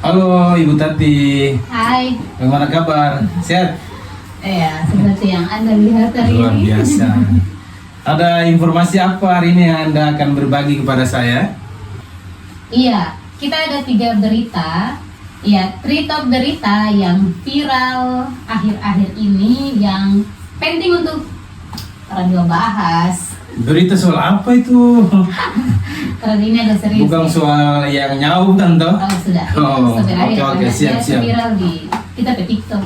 Halo Ibu Tati, Hai. bagaimana kabar? Sehat? Ya, seperti yang Anda lihat hari Luar ini. biasa. Ada informasi apa hari ini yang Anda akan berbagi kepada saya? Iya, kita ada 3 berita. Ya, 3 top berita yang viral akhir-akhir ini yang penting untuk radio bahas. Berita soal apa itu? Karena ini agak serius. Bukan nih. soal yang nyau kan toh? Oh, sudah. Oh, Sebenarnya oke, karena siap, dia siap. viral di kita ke TikTok.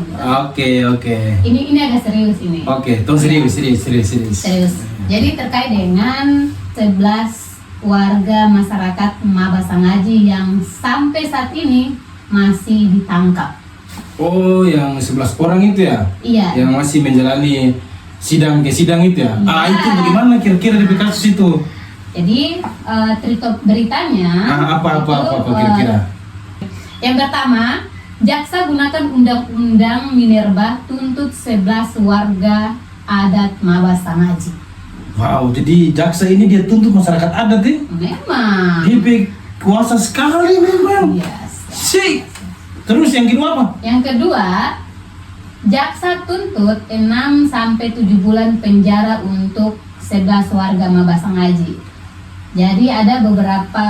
Oke. Ini agak serius ini. Oke, tunggu serius. Serius. Jadi terkait dengan 11 warga masyarakat Maba Sangaji yang sampai saat ini masih ditangkap. Oh, yang 11 orang itu ya? Iya. Yang masih menjalani sidang ke sidang itu ya? Iya. Itu bagaimana kira-kira di kasus itu? Jadi top beritanya Apa itu, kira-kira? yang pertama, jaksa gunakan undang-undang Minerba tuntut 11 warga adat Maba Sangaji. Wow, jadi jaksa ini dia tuntut masyarakat adat ya? Memang. Dia kuasa sekali memang. Yes. Sih. Terus yang kedua apa? Yang kedua, jaksa tuntut 6 sampai 7 bulan penjara untuk 11 warga Maba Sangaji. Jadi ada beberapa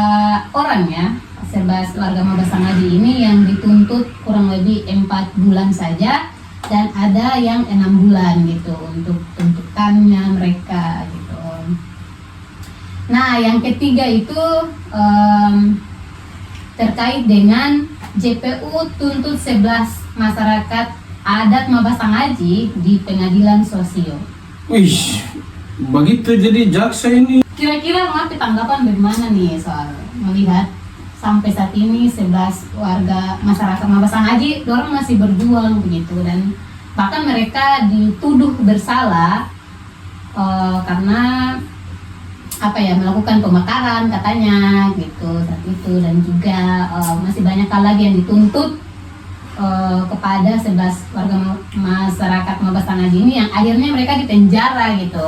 orang ya, 11 warga Maba Sangaji ini yang dituntut kurang lebih 4 bulan saja, dan ada yang 6 bulan gitu untuk tuntutannya mereka gitu. Nah, yang ketiga itu terkait dengan JPU tuntut 11 masyarakat adat Maba Sangaji di pengadilan sosio. Wih, begitu jadi jaksa ini. Kira-kira ngapain tanggapan bagaimana nih soal melihat sampai saat ini 11 warga masyarakat Maba Sangaji dorong masih berjuang begitu, dan bahkan mereka dituduh bersalah karena melakukan pemekaran katanya gitu saat itu, dan juga masih banyak hal lagi yang dituntut kepada 11 warga masyarakat Maba Sangaji ini yang akhirnya mereka dipenjara gitu.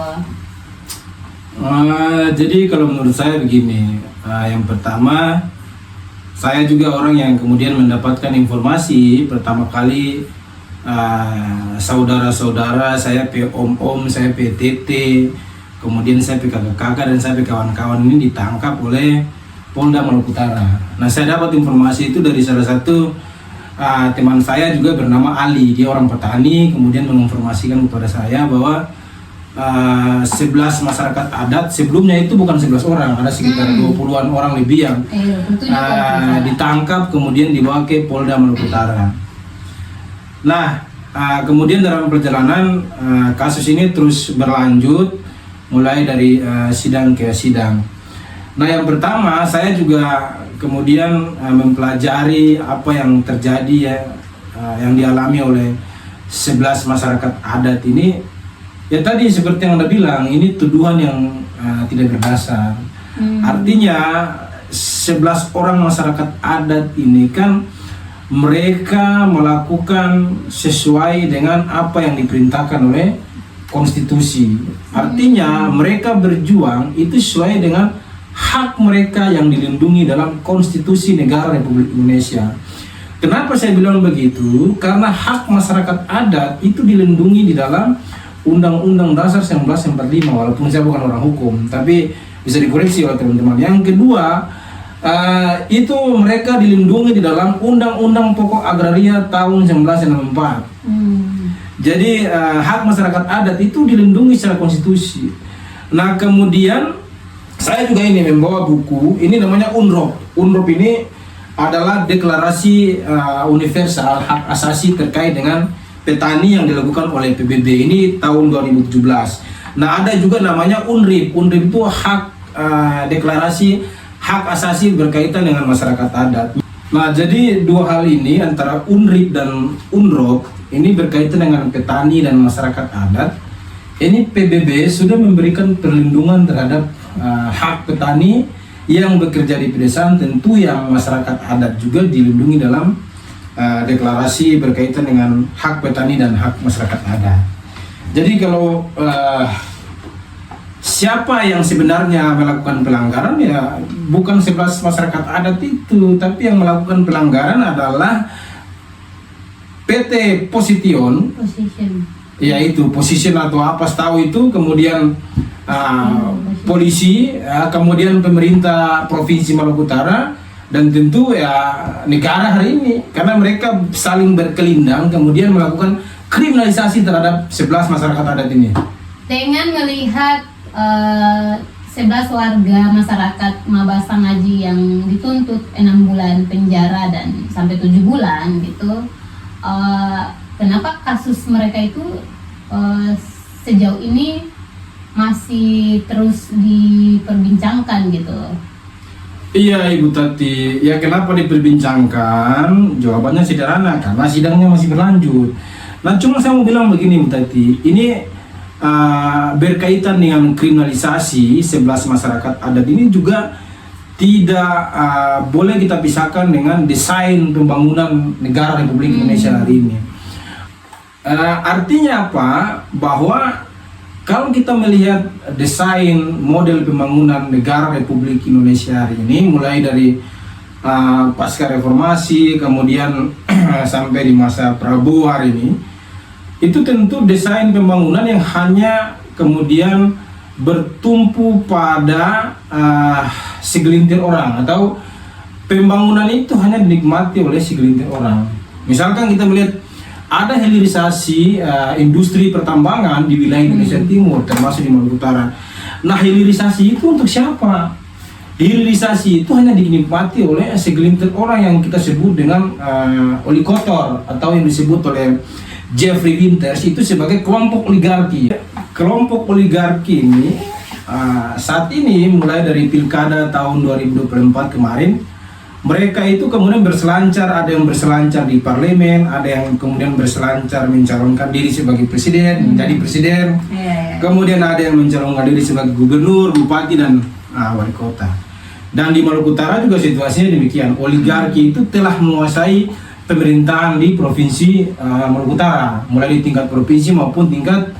Jadi kalau menurut saya begini, yang pertama saya juga orang yang kemudian mendapatkan informasi pertama kali, saudara-saudara saya, om-om saya, tete, kemudian saya kakak-kakak dan saya kawan-kawan ini ditangkap oleh Polda Maluku Utara. Nah, saya dapat informasi itu dari salah satu teman saya juga bernama Ali. Dia orang petani, kemudian menginformasikan kepada saya bahwa 11 masyarakat adat sebelumnya itu bukan 11 orang, ada sekitar 20-an orang lebih yang ditangkap kemudian dibawa ke Polda Maluku Utara. Nah, kemudian dalam perjalanan kasus ini terus berlanjut mulai dari sidang ke sidang. Nah, yang pertama saya juga kemudian mempelajari apa yang terjadi ya, yang dialami oleh 11 masyarakat adat ini. Ya tadi seperti yang Anda bilang, ini tuduhan yang tidak berdasar. Artinya 11 orang masyarakat adat ini kan mereka melakukan sesuai dengan apa yang diperintahkan oleh konstitusi. Artinya mereka berjuang itu sesuai dengan hak mereka yang dilindungi dalam konstitusi negara Republik Indonesia. Kenapa saya bilang begitu? Karena hak masyarakat adat itu dilindungi di dalam Undang-Undang Dasar 1945, walaupun saya bukan orang hukum, tapi bisa dikoreksi oleh teman-teman. Yang kedua, itu mereka dilindungi di dalam Undang-Undang Pokok Agraria tahun 1964. Jadi hak masyarakat adat itu dilindungi secara konstitusi. Nah, kemudian saya juga ini membawa buku, ini namanya UNROP. UNROP ini adalah deklarasi universal hak asasi terkait dengan petani yang dilakukan oleh PBB, ini tahun 2017. Nah, ada juga namanya UNRIP. UNRIP itu hak deklarasi hak asasi berkaitan dengan masyarakat adat. Nah, jadi dua hal ini antara UNRIP dan UNROP ini berkaitan dengan petani dan masyarakat adat. Ini PBB sudah memberikan perlindungan terhadap hak petani yang bekerja di pedesaan, tentu yang masyarakat adat juga dilindungi dalam deklarasi berkaitan dengan hak petani dan hak masyarakat adat. Jadi kalau siapa yang sebenarnya melakukan pelanggaran ya bukan 11 masyarakat adat itu, tapi yang melakukan pelanggaran adalah PT Position, yaitu Position atau apa setahu itu, kemudian polisi, kemudian pemerintah Provinsi Maluku Utara, dan tentu ya negara hari ini, karena mereka saling berkelindang kemudian melakukan kriminalisasi terhadap 11 masyarakat adat ini. Dengan melihat 11 warga masyarakat Mabasa Ngaji yang dituntut 6 bulan penjara dan sampai 7 bulan gitu, kenapa kasus mereka itu sejauh ini masih terus diperbincangkan gitu? Iya Ibu Tati, ya kenapa diperbincangkan? Jawabannya sederhana, karena sidangnya masih berlanjut. Nah cuma saya mau bilang begini Ibu Tati, ini berkaitan dengan kriminalisasi 11 masyarakat adat ini juga tidak boleh kita pisahkan dengan desain pembangunan negara Republik Indonesia hari ini. Artinya apa? Bahwa kalau kita melihat desain model pembangunan negara Republik Indonesia hari ini, mulai dari pasca reformasi, kemudian sampai di masa Prabowo hari ini, itu tentu desain pembangunan yang hanya kemudian bertumpu pada segelintir orang, atau pembangunan itu hanya dinikmati oleh segelintir orang. Misalkan kita melihat ada hilirisasi industri pertambangan di wilayah Indonesia Timur, termasuk di Maluku Utara. Nah, hilirisasi itu untuk siapa? Hilirisasi itu hanya dinikmati oleh segelintir orang yang kita sebut dengan olikotor, atau yang disebut oleh Jeffrey Winters itu sebagai kelompok oligarki. Kelompok oligarki ini saat ini mulai dari pilkada tahun 2024 kemarin, mereka itu kemudian berselancar, ada yang berselancar di parlemen, ada yang kemudian berselancar mencalonkan diri sebagai presiden, menjadi presiden, kemudian ada yang mencalonkan diri sebagai gubernur, bupati, dan wali kota. Dan di Maluku Utara juga situasinya demikian, oligarki itu telah menguasai pemerintahan di Provinsi Maluku Utara, mulai di tingkat provinsi maupun tingkat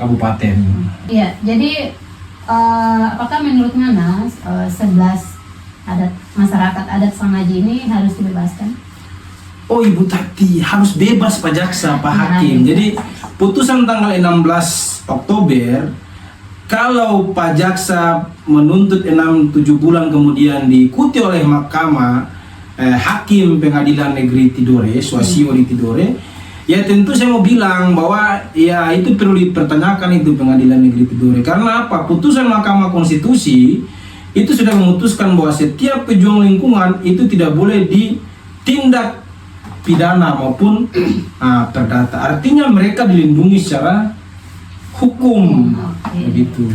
kabupaten. Iya, jadi apakah menurut Nana 11 masyarakat adat Sangaji ini harus dibebaskan? Oh Ibu Tati, harus bebas Pak Jaksa, Pak Hakim. Jadi putusan tanggal 16 Oktober, kalau Pak Jaksa menuntut 6-7 bulan kemudian diikuti oleh Mahkamah Hakim Pengadilan Negeri Tidore, Suasio di Tidore, ya tentu saya mau bilang bahwa ya itu perlu dipertanyakan itu Pengadilan Negeri Tidore. Karena apa? Putusan Mahkamah Konstitusi itu sudah memutuskan bahwa setiap pejuang lingkungan itu tidak boleh ditindak pidana maupun perdata. Artinya mereka dilindungi secara hukum, begitu.